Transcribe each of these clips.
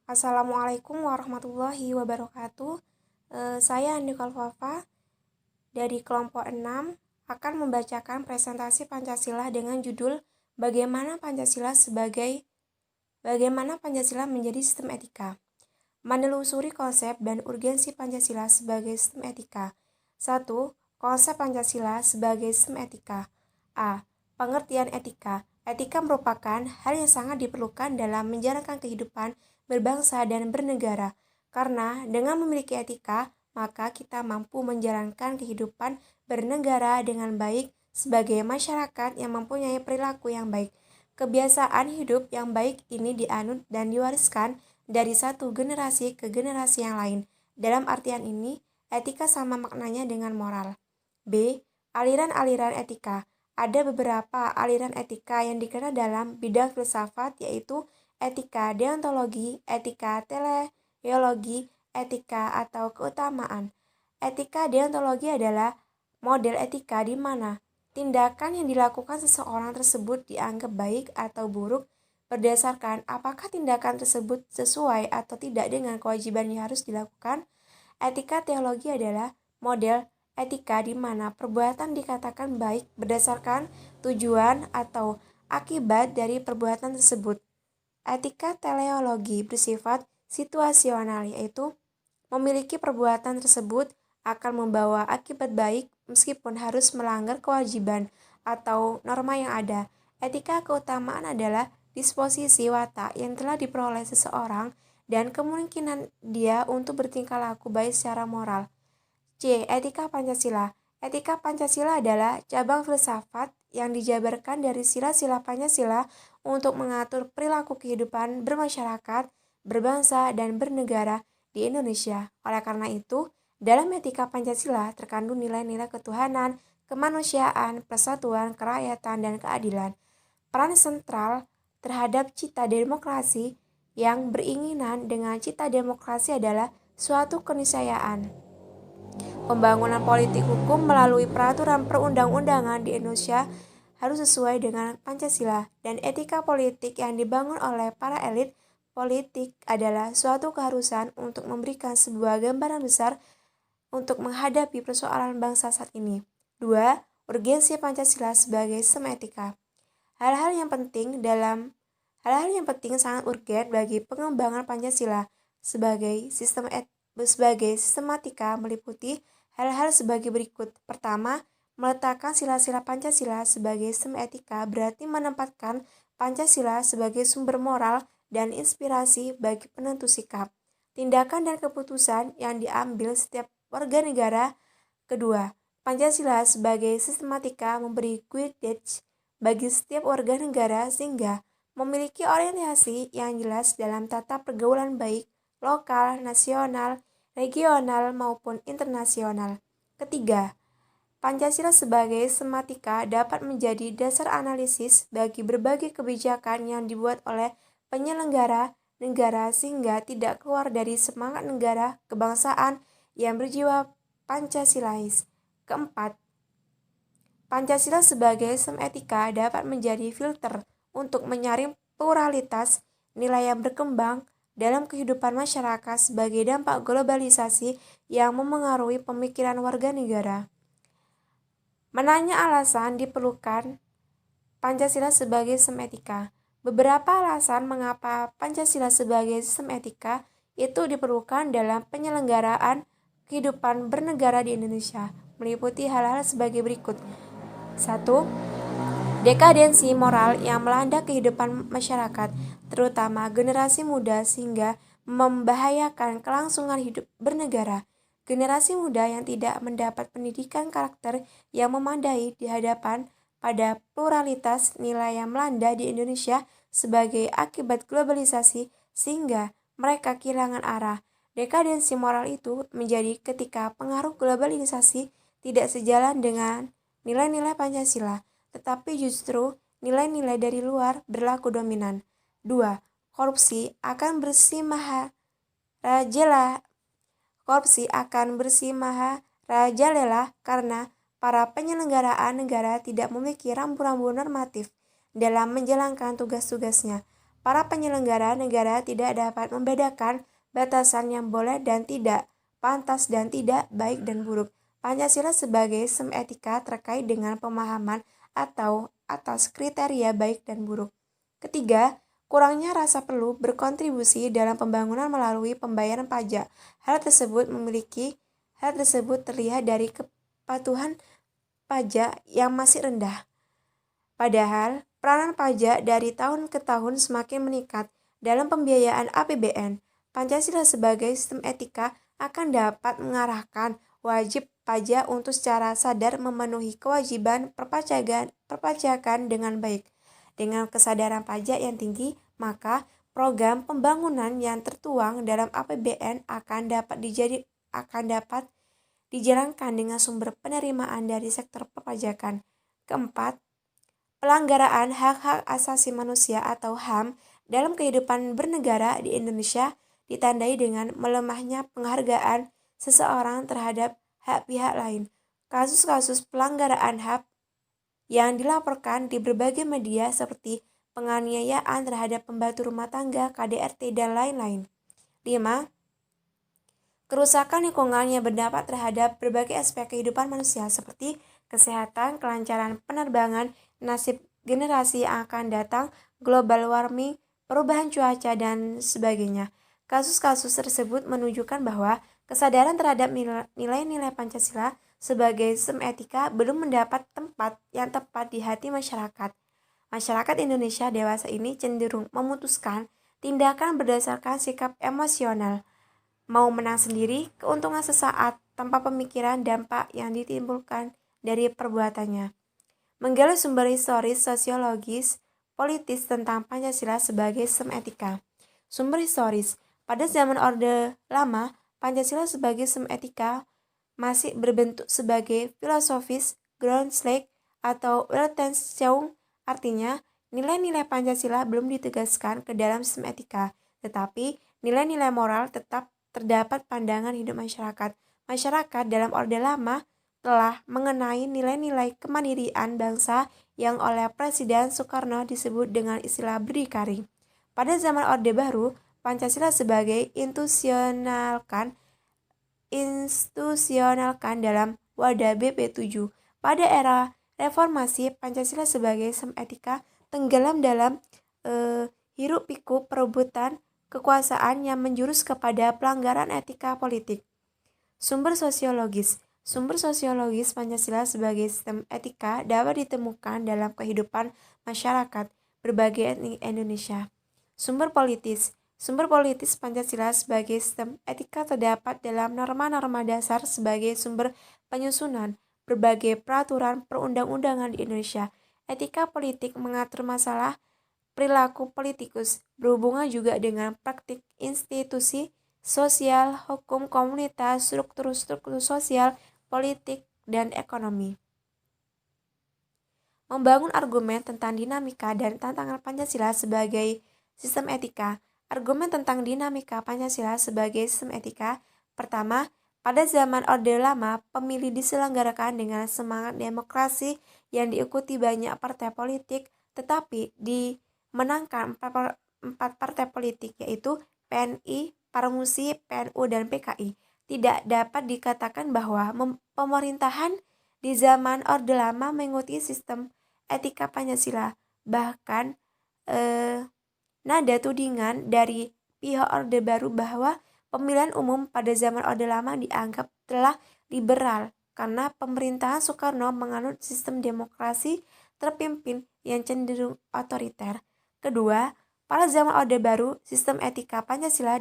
Assalamualaikum warahmatullahi wabarakatuh. Saya Nicole Fafa dari kelompok 6 akan membacakan presentasi Pancasila dengan judul Bagaimana Pancasila menjadi sistem etika. Menelusuri konsep dan urgensi Pancasila sebagai sistem etika. 1. Konsep Pancasila sebagai sistem etika. A. Pengertian etika. Etika merupakan hal yang sangat diperlukan dalam menjalankan kehidupan berbangsa dan bernegara. Karena dengan memiliki etika, maka kita mampu menjalankan kehidupan bernegara dengan baik sebagai masyarakat yang mempunyai perilaku yang baik. Kebiasaan hidup yang baik ini dianut dan diwariskan dari satu generasi ke generasi yang lain. Dalam artian ini, etika sama maknanya dengan moral. B. Aliran-aliran etika. Ada beberapa aliran etika yang dikenal dalam bidang filsafat, yaitu etika deontologi, etika teleologi, etika atau keutamaan. Etika deontologi adalah model etika di mana tindakan yang dilakukan seseorang tersebut dianggap baik atau buruk berdasarkan apakah tindakan tersebut sesuai atau tidak dengan kewajiban yang harus dilakukan. Etika teologi adalah model etika di mana perbuatan dikatakan baik berdasarkan tujuan atau akibat dari perbuatan tersebut. Etika teleologi bersifat situasional, yaitu memiliki perbuatan tersebut akan membawa akibat baik meskipun harus melanggar kewajiban atau norma yang ada. Etika keutamaan adalah disposisi watak yang telah diperoleh seseorang dan kemungkinan dia untuk bertingkah laku baik secara moral. C. Etika Pancasila. Etika Pancasila adalah cabang filsafat yang dijabarkan dari sila-sila Pancasila untuk mengatur perilaku kehidupan bermasyarakat, berbangsa, dan bernegara di Indonesia. Oleh karena itu, dalam etika Pancasila terkandung nilai-nilai ketuhanan, kemanusiaan, persatuan, kerakyatan, dan keadilan. Peran sentral terhadap cita demokrasi yang beringinan dengan cita demokrasi adalah suatu keniscayaan. Pembangunan politik hukum melalui peraturan perundang-undangan di Indonesia harus sesuai dengan Pancasila, dan etika politik yang dibangun oleh para elit politik adalah suatu keharusan untuk memberikan sebuah gambaran besar untuk menghadapi persoalan bangsa saat ini. 2. Urgensi Pancasila sebagai sistem etika. Hal-hal yang penting sangat urgen bagi pengembangan Pancasila sebagai sistematika meliputi hal-hal sebagai berikut. Pertama, meletakkan sila-sila Pancasila sebagai sistem etika berarti menempatkan Pancasila sebagai sumber moral dan inspirasi bagi penentu sikap, tindakan dan keputusan yang diambil setiap warga negara. Kedua, Pancasila sebagai sistematika memberi guidance bagi setiap warga negara sehingga memiliki orientasi yang jelas dalam tata pergaulan baik lokal, nasional, regional maupun internasional. Ketiga, Pancasila sebagai sistematika dapat menjadi dasar analisis bagi berbagai kebijakan yang dibuat oleh penyelenggara negara sehingga tidak keluar dari semangat negara kebangsaan yang berjiwa Pancasilais. Keempat, Pancasila sebagai sistem etika dapat menjadi filter untuk menyaring pluralitas nilai yang berkembang dalam kehidupan masyarakat sebagai dampak globalisasi yang memengaruhi pemikiran warga negara. Menanya alasan diperlukan Pancasila sebagai sistem etika. Beberapa alasan mengapa Pancasila sebagai sistem etika itu diperlukan dalam penyelenggaraan kehidupan bernegara di Indonesia, meliputi hal-hal sebagai berikut. 1. Dekadensi moral yang melanda kehidupan masyarakat, terutama generasi muda sehingga membahayakan kelangsungan hidup bernegara. Generasi muda yang tidak mendapat pendidikan karakter yang memadai di hadapan pada pluralitas nilai yang melanda di Indonesia sebagai akibat globalisasi sehingga mereka kehilangan arah. Dekadensi moral itu menjadi ketika pengaruh globalisasi tidak sejalan dengan nilai-nilai Pancasila, tetapi justru nilai-nilai dari luar berlaku dominan. 2. Korupsi akan bersimaharajalela karena para penyelenggaraan negara tidak memiliki rambu-rambu normatif dalam menjalankan tugas-tugasnya. para penyelenggara negara tidak dapat membedakan batasan yang boleh dan tidak, pantas dan tidak, baik dan buruk. Pancasila sebagai sistem etika terkait dengan pemahaman atau atas kriteria baik dan buruk. Ketiga, kurangnya rasa perlu berkontribusi dalam pembangunan melalui pembayaran pajak. Hal tersebut terlihat dari kepatuhan pajak yang masih rendah. Padahal, peranan pajak dari tahun ke tahun semakin meningkat dalam pembiayaan APBN. Pancasila sebagai sistem etika akan dapat mengarahkan wajib pajak untuk secara sadar memenuhi kewajiban perpajakan dengan baik. Dengan kesadaran pajak yang tinggi, maka program pembangunan yang tertuang dalam APBN akan dapat dijalankan dengan sumber penerimaan dari sektor perpajakan. Keempat, pelanggaran hak-hak asasi manusia atau HAM dalam kehidupan bernegara di Indonesia ditandai dengan melemahnya penghargaan seseorang terhadap hak pihak lain. Kasus-kasus pelanggaran HAM yang dilaporkan di berbagai media seperti penganiayaan terhadap pembantu rumah tangga, KDRT, dan lain-lain. 5. Kerusakan lingkungan yang berdampak terhadap berbagai aspek kehidupan manusia seperti kesehatan, kelancaran penerbangan, nasib generasi yang akan datang, global warming, perubahan cuaca, dan sebagainya. Kasus-kasus tersebut menunjukkan bahwa kesadaran terhadap nilai-nilai Pancasila sebagai sistem etika belum mendapat tempat yang tepat di hati masyarakat. Masyarakat Indonesia dewasa ini cenderung memutuskan tindakan berdasarkan sikap emosional, mau menang sendiri, keuntungan sesaat, tanpa pemikiran dampak yang ditimbulkan dari perbuatannya. Menggali sumber historis, sosiologis, politis tentang Pancasila sebagai sistem etika. Sumber historis. Pada zaman Orde Lama, Pancasila sebagai sistem etika masih berbentuk sebagai filosofis Grundschlag atau Weltanschauung, artinya nilai-nilai Pancasila belum ditegaskan ke dalam sistem etika, tetapi nilai-nilai moral tetap terdapat pandangan hidup masyarakat. Masyarakat dalam Orde Lama telah mengenai nilai-nilai kemandirian bangsa yang oleh Presiden Soekarno disebut dengan istilah berdikari. Pada zaman Orde Baru, Pancasila sebagai institusionalkan dalam wadah BP7. Pada era reformasi, Pancasila sebagai sistem etika tenggelam dalam hiruk-pikuk perebutan kekuasaan yang menjurus kepada pelanggaran etika politik. Sumber sosiologis. Sumber sosiologis Pancasila sebagai sistem etika dapat ditemukan dalam kehidupan masyarakat berbagai etnik Indonesia. Sumber politis. Sumber politis Pancasila sebagai sistem etika terdapat dalam norma-norma dasar sebagai sumber penyusunan berbagai peraturan perundang-undangan di Indonesia. Etika politik mengatur masalah perilaku politikus, berhubungan juga dengan praktik institusi sosial, hukum komunitas, struktur-struktur sosial, politik, dan ekonomi. Membangun argumen tentang dinamika dan tantangan Pancasila sebagai sistem etika. Argumen tentang dinamika Pancasila sebagai sistem etika. Pertama, pada zaman Orde Lama, pemilu diselenggarakan dengan semangat demokrasi yang diikuti banyak partai politik, tetapi dimenangkan empat partai politik, yaitu PNI, Parmusi, PNU, dan PKI. Tidak dapat dikatakan bahwa pemerintahan di zaman Orde Lama mengikuti sistem etika Pancasila. Bahkan nada tudingan dari pihak Orde Baru bahwa pemilihan umum pada zaman Orde Lama dianggap telah liberal karena pemerintahan Soekarno menganut sistem demokrasi terpimpin yang cenderung otoriter. Kedua, pada zaman Orde Baru, sistem etika Pancasila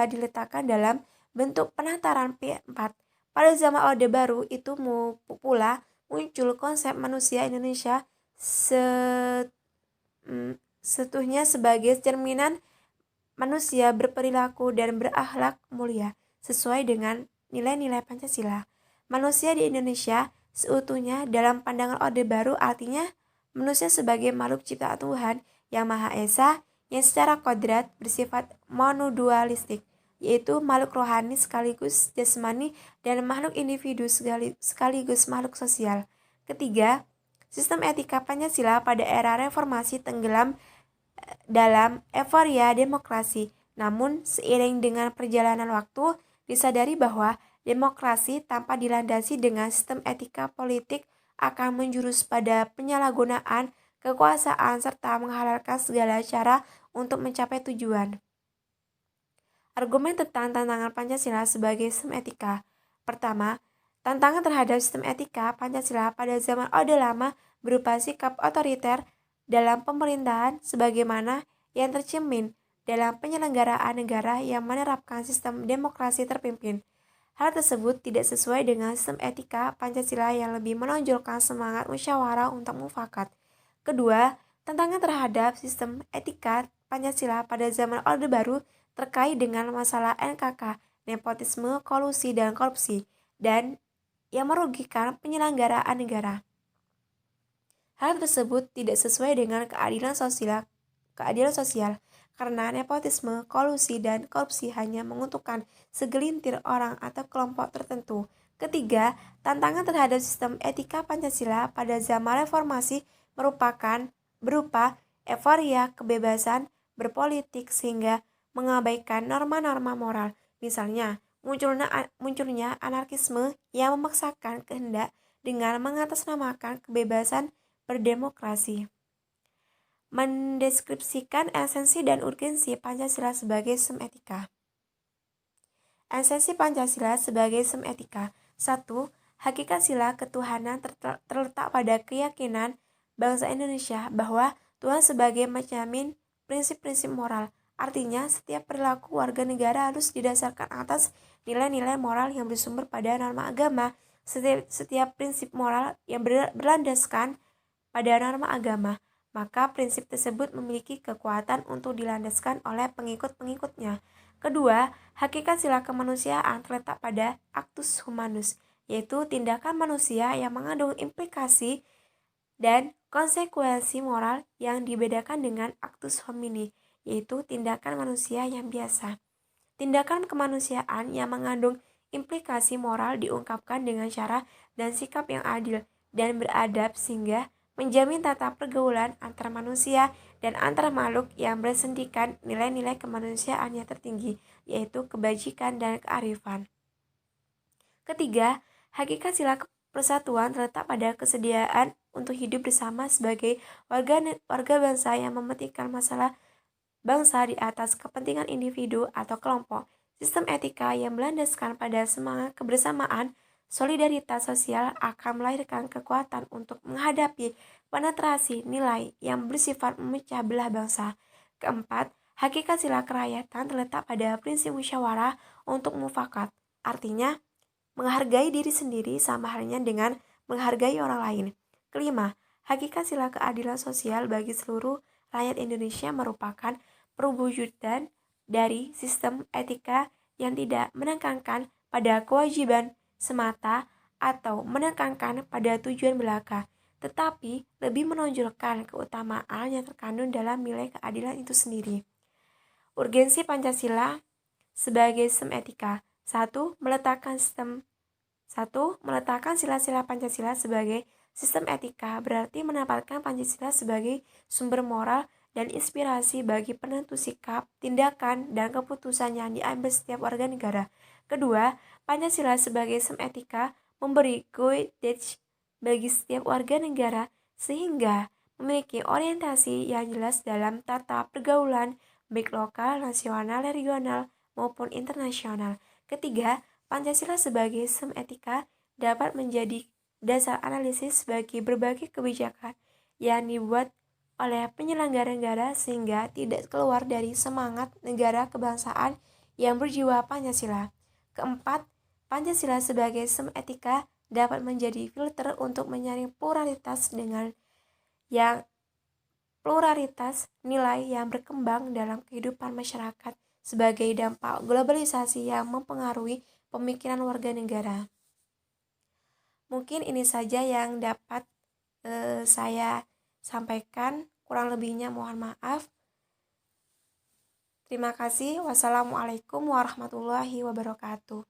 diletakkan dalam bentuk penataran P4. Pada zaman Orde Baru itu pula muncul konsep manusia Indonesia setuhnya sebagai cerminan manusia berperilaku dan berakhlak mulia sesuai dengan nilai-nilai Pancasila. Manusia di Indonesia seutuhnya dalam pandangan Orde Baru artinya manusia sebagai makhluk ciptaan Tuhan yang Maha Esa yang secara kodrat bersifat monodualistik, yaitu makhluk rohani sekaligus jasmani dan makhluk individu sekaligus makhluk sosial. Ketiga, sistem etika Pancasila pada era reformasi tenggelam dalam euforia demokrasi. Namun, seiring dengan perjalanan waktu, disadari bahwa demokrasi tanpa dilandasi dengan sistem etika politik akan menjurus pada penyalahgunaan kekuasaan serta menghalalkan segala cara untuk mencapai tujuan. Argumen tentang tantangan Pancasila sebagai sistem etika. Pertama, tantangan terhadap sistem etika Pancasila pada zaman Orde Lama berupa sikap otoriter dalam pemerintahan sebagaimana yang tercermin dalam penyelenggaraan negara yang menerapkan sistem demokrasi terpimpin. Hal tersebut tidak sesuai dengan sistem etika Pancasila yang lebih menonjolkan semangat musyawarah untuk mufakat. Kedua, tantangan terhadap sistem etika Pancasila pada zaman Orde Baru terkait dengan masalah NKK, nepotisme, kolusi, dan korupsi, dan yang merugikan penyelenggaraan negara. Hal tersebut tidak sesuai dengan keadilan sosial karena nepotisme, kolusi, dan korupsi hanya menguntungkan segelintir orang atau kelompok tertentu. Ketiga, tantangan terhadap sistem etika Pancasila pada zaman reformasi berupa euforia kebebasan berpolitik sehingga mengabaikan norma-norma moral. Misalnya, munculnya anarkisme yang memaksakan kehendak dengan mengatasnamakan kebebasan berdemokrasi. Mendeskripsikan esensi dan urgensi Pancasila sebagai sistem etika. Esensi Pancasila sebagai sistem etika. 1. Hakikat sila ketuhanan terletak pada keyakinan bangsa Indonesia bahwa Tuhan sebagai menjamin prinsip-prinsip moral. Artinya, setiap perilaku warga negara harus didasarkan atas nilai-nilai moral yang bersumber pada norma agama. Setiap prinsip moral yang berlandaskan pada norma agama, maka prinsip tersebut memiliki kekuatan untuk dilandaskan oleh pengikut-pengikutnya. Kedua, hakikat sila kemanusiaan terletak pada actus humanus, yaitu tindakan manusia yang mengandung implikasi dan konsekuensi moral yang dibedakan dengan actus homini, yaitu tindakan manusia yang biasa. Tindakan kemanusiaan yang mengandung implikasi moral diungkapkan dengan cara dan sikap yang adil dan beradab sehingga menjamin tata pergaulan antar manusia dan antar makhluk yang bersendikan nilai-nilai kemanusiaan yang tertinggi, yaitu kebajikan dan kearifan. Ketiga, hakikat sila persatuan terletak pada kesediaan untuk hidup bersama sebagai warga bangsa yang mementingkan masalah bangsa di atas kepentingan individu atau kelompok. Sistem etika yang berlandaskan pada semangat kebersamaan, solidaritas sosial akan melahirkan kekuatan untuk menghadapi penetrasi nilai yang bersifat memecah belah bangsa. Keempat, hakikat sila kerakyatan terletak pada prinsip musyawarah untuk mufakat. Artinya, menghargai diri sendiri sama halnya dengan menghargai orang lain. Kelima, hakikat sila keadilan sosial bagi seluruh rakyat Indonesia merupakan perwujudan dari sistem etika yang tidak menekankan pada kewajiban semata atau menekankan pada tujuan belaka, tetapi lebih menonjolkan keutamaan yang terkandung dalam nilai keadilan itu sendiri. Urgensi Pancasila sebagai sistem etika. 1. Meletakkan sila-sila Pancasila sebagai sistem etika berarti menempatkan Pancasila sebagai sumber moral dan inspirasi bagi penentu sikap, tindakan, dan keputusan yang diambil setiap warga negara. Kedua, Pancasila sebagai sistem etika memberi guidance bagi setiap warga negara sehingga memiliki orientasi yang jelas dalam tata pergaulan baik lokal, nasional, regional, maupun internasional. Ketiga, Pancasila sebagai sistem etika dapat menjadi dasar analisis bagi berbagai kebijakan yang dibuat oleh penyelenggara negara sehingga tidak keluar dari semangat negara kebangsaan yang berjiwa Pancasila. Keempat, Pancasila sebagai sistem etika dapat menjadi filter untuk menyaring pluralitas nilai yang berkembang dalam kehidupan masyarakat sebagai dampak globalisasi yang mempengaruhi pemikiran warga negara. Mungkin ini saja yang dapat saya sampaikan, kurang lebihnya mohon maaf. Terima kasih. Wassalamualaikum warahmatullahi wabarakatuh.